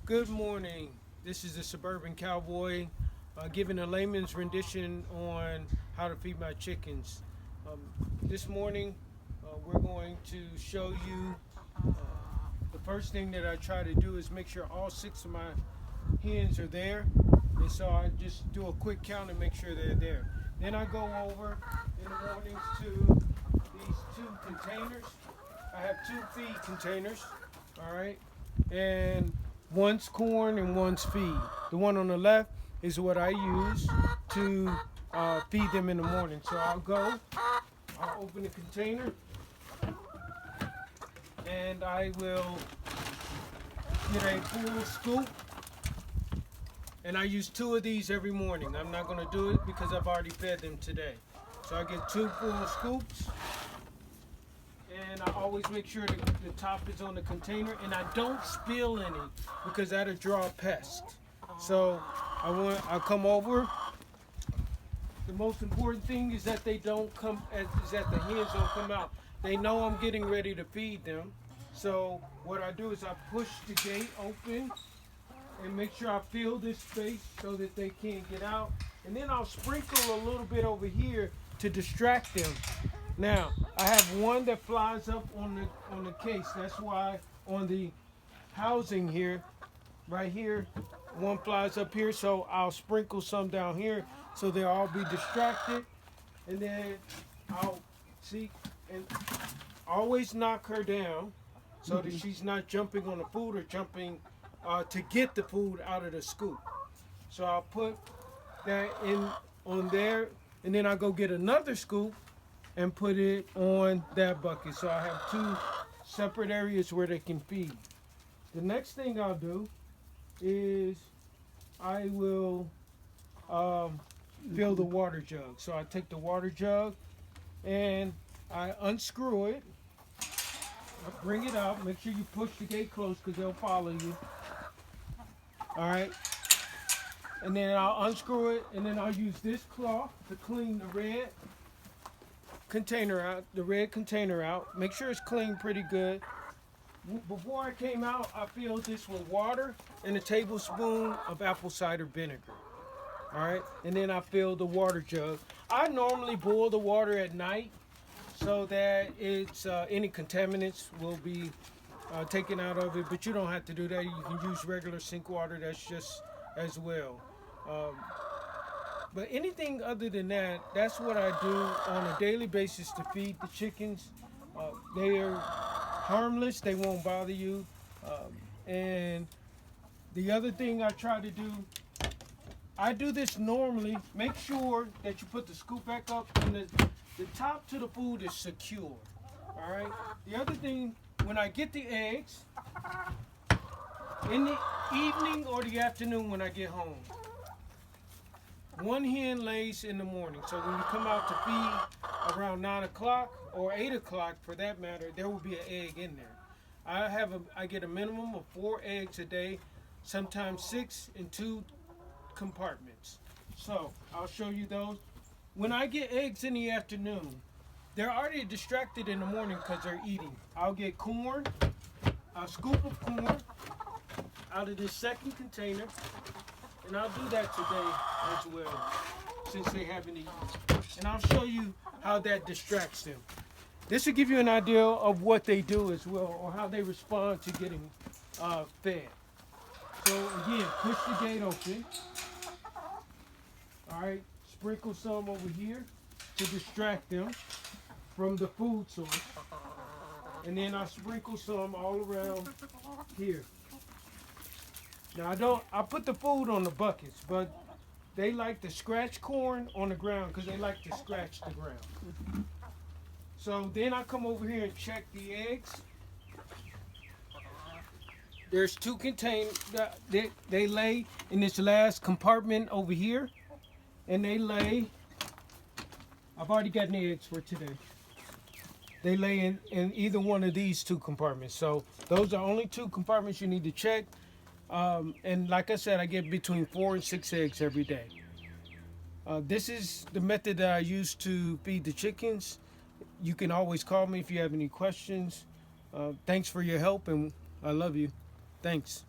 Good morning. This is the Suburban Cowboy giving a layman's rendition on how to feed my chickens. Um, this morning, we're going to show you the first thing that I try to do is make sure all 6 of my hens are there. And so I just do a quick count and make sure they're there. Then I go over in the mornings to these 2 containers. I have 2 feed containers, all right? And one's corn and one's feed. The one on the left is what I use to feed them in the morning. So I'll open the container, and I will get a full scoop. And I use 2 of these every morning. I'm not going to do it because I've already fed them today. So I get 2 full scoops. And I always make sure that the top is on the container, and I don't spill any because that'll draw a pest. So I come over. The most important thing is that the hens don't come out. They know I'm getting ready to feed them. So what I do is I push the gate open and make sure I fill this space so that they can't get out. And then I'll sprinkle a little bit over here to distract them. Now, I have one that flies up on the case. That's why on the housing here, right here, one flies up here. So I'll sprinkle some down here so they'll all be distracted. And then I'll see and always knock her down so that she's not jumping on the food or jumping to get the food out of the scoop. So I'll put that in on there, and then I'll go get another scoop and put it on that bucket. So I have 2 separate areas where they can feed. The next thing I'll do is I will fill the water jug. So I take the water jug and I unscrew it. I bring it out. Make sure you push the gate closed because they'll follow you. All right. And then I'll unscrew it, and then I'll use this cloth to clean the red container out. Make sure it's clean pretty good. Before I came out, I filled this with water and a tablespoon of apple cider vinegar. All right, and then I fill the water jug. I normally boil the water at night so that it's any contaminants will be taken out of it, but you don't have to do that. You can use regular sink water. That's just as well. But anything other than that, that's what I do on a daily basis to feed the chickens. They are harmless. They won't bother you. And the other thing I try to do, I do this normally. Make sure that you put the scoop back up and the top to the food is secure. All right. The other thing, when I get the eggs, in the evening or the afternoon when I get home, 1 hen lays in the morning. So when you come out to feed around 9 o'clock or 8 o'clock for that matter, there will be an egg in there. I get a minimum of 4 eggs a day, sometimes 6 in 2 compartments. So I'll show you those. When I get eggs in the afternoon, they're already distracted in the morning because they're eating. I'll get corn, a scoop of corn out of this second container. And I'll do that today as well, since they haven't eaten. And I'll show you how that distracts them. This will give you an idea of what they do as well, or how they respond to getting fed. So again, push the gate open. All right, sprinkle some over here to distract them from the food source. And then I sprinkle some all around here. Now I put the food on the buckets, but they like to scratch corn on the ground because they like to scratch the ground. So then I come over here and check the eggs. There's 2 containers. They lay in this last compartment over here, and they lay. I've already gotten the eggs for today. They lay in either one of these 2 compartments. So those are only 2 compartments you need to check. And like I said, I get between 4 and 6 eggs every day. This is the method that I use to feed the chickens. You can always call me if you have any questions. Thanks for your help, and I love you. Thanks.